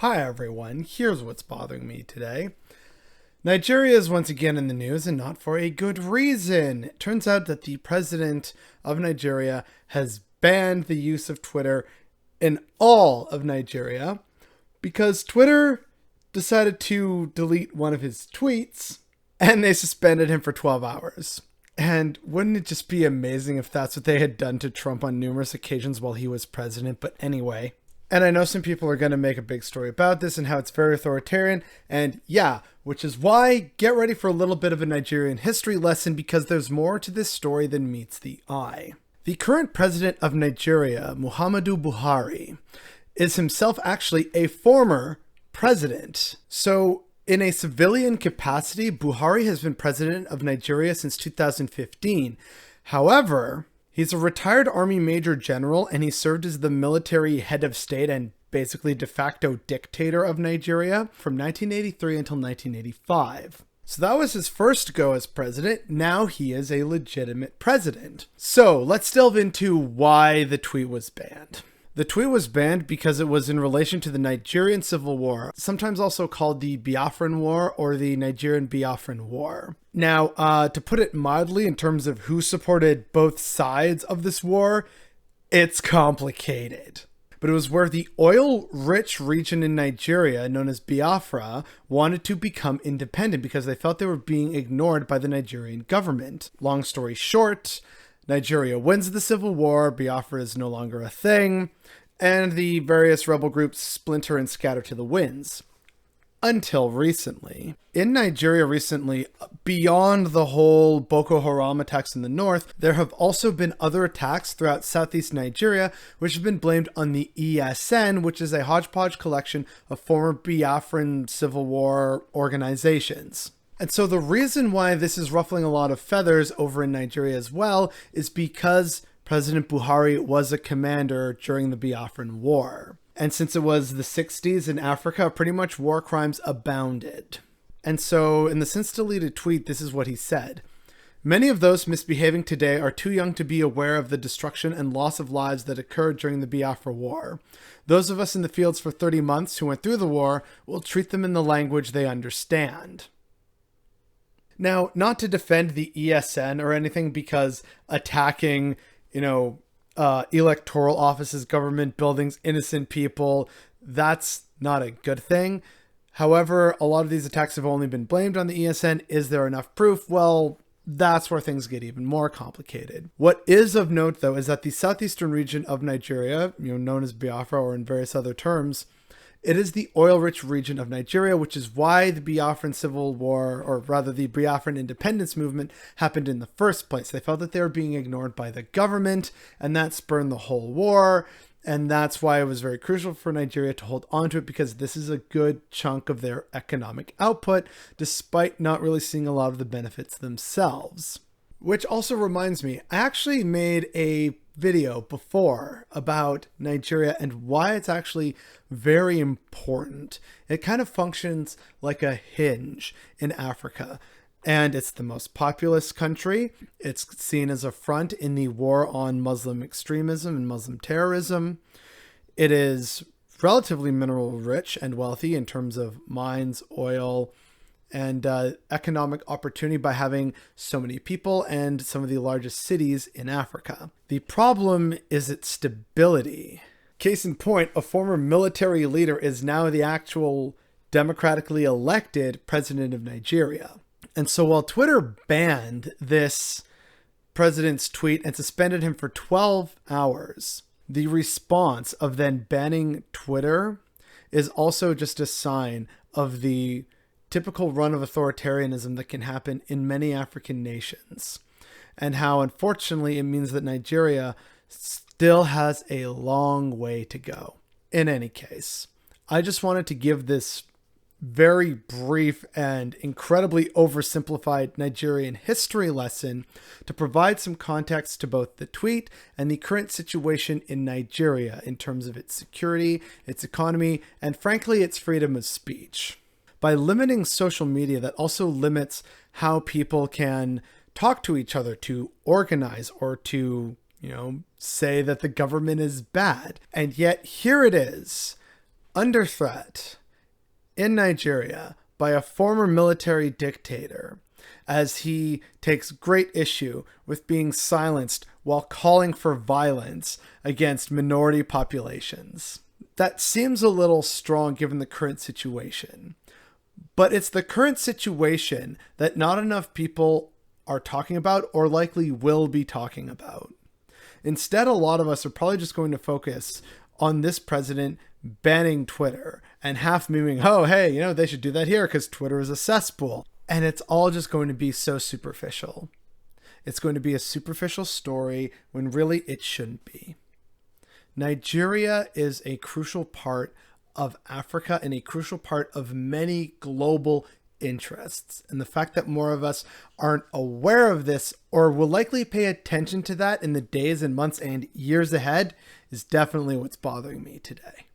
Hi everyone, here's what's bothering me today. Nigeria is once again in the news and not for a good reason. It turns out that the president of Nigeria has banned the use of Twitter in all of Nigeria because Twitter decided to delete one of his tweets and they suspended him for 12 hours. And wouldn't it just be amazing if that's what they had done to Trump on numerous occasions while he was president? But anyway. And I know some people are going to make a big story about this and how it's very authoritarian. And yeah, which is why get ready for a little bit of a Nigerian history lesson because there's more to this story than meets the eye. The current president of Nigeria, Muhammadu Buhari, is himself actually a former president. So in a civilian capacity, Buhari has been president of Nigeria since 2015. However, he's a retired Army Major General, and he served as the military head of state and basically de facto dictator of Nigeria from 1983 until 1985. So that was his first go as president. Now he is a legitimate president. So let's delve into why the tweet was banned. The tweet was banned because it was in relation to the Nigerian Civil War, sometimes also called the Biafran War or the Nigerian Biafran War. Now, to put it mildly, in terms of who supported both sides of this war, it's complicated. But it was where the oil-rich region in Nigeria, known as Biafra, wanted to become independent because they felt they were being ignored by the Nigerian government. Long story short, Nigeria wins the civil war, Biafra is no longer a thing, and the various rebel groups splinter and scatter to the winds. Until recently. In Nigeria recently, beyond the whole Boko Haram attacks in the north, there have also been other attacks throughout southeast Nigeria, which have been blamed on the ESN, which is a hodgepodge collection of former Biafran Civil War organizations. And so the reason why this is ruffling a lot of feathers over in Nigeria as well is because President Buhari was a commander during the Biafran War. And since it was the 60s in Africa, pretty much war crimes abounded. And so in the since deleted tweet, this is what he said. Many of those misbehaving today are too young to be aware of the destruction and loss of lives that occurred during the Biafra War. Those of us in the fields for 30 months who went through the war will treat them in the language they understand. Now, not to defend the ESN or anything because attacking, electoral offices, government buildings, innocent people, that's not a good thing. However, a lot of these attacks have only been blamed on the ESN. Is there enough proof? Well, that's where things get even more complicated. What is of note, though, is that the southeastern region of Nigeria, known as Biafra or in various other terms, it is the oil-rich region of Nigeria, which is why the Biafran Civil War, or rather the Biafran independence movement, happened in the first place. They felt that they were being ignored by the government, and that spurned the whole war. And that's why it was very crucial for Nigeria to hold on to it, because this is a good chunk of their economic output, despite not really seeing a lot of the benefits themselves. Which also reminds me, I actually made a video before about Nigeria and why it's actually very important. It kind of functions like a hinge in Africa, and it's the most populous country. It's seen as a front in the war on Muslim extremism and Muslim terrorism. It is relatively mineral rich and wealthy in terms of mines, oil, and economic opportunity by having so many people and some of the largest cities in Africa. The problem is its stability. Case in point, a former military leader is now the actual democratically elected president of Nigeria. And so while Twitter banned this president's tweet and suspended him for 12 hours, the response of then banning Twitter is also just a sign of the typical run of authoritarianism that can happen in many African nations, and how unfortunately it means that Nigeria still has a long way to go. In any case, I just wanted to give this very brief and incredibly oversimplified Nigerian history lesson to provide some context to both the tweet and the current situation in Nigeria in terms of its security, its economy, and frankly, its freedom of speech. By limiting social media, that also limits how people can talk to each other, to organize, or to, say that the government is bad. And yet here it is, Under threat in Nigeria by a former military dictator, as he takes great issue with being silenced while calling for violence against minority populations. That seems a little strong given the current situation. But it's the current situation that not enough people are talking about or likely will be talking about. Instead, a lot of us are probably just going to focus on this president banning Twitter and half memeing, oh, hey, they should do that here because Twitter is a cesspool. And it's all just going to be so superficial. It's going to be a superficial story when really it shouldn't be. Nigeria is a crucial part of Africa and a crucial part of many global interests. And the fact that more of us aren't aware of this or will likely pay attention to that in the days and months and years ahead is definitely what's bothering me today.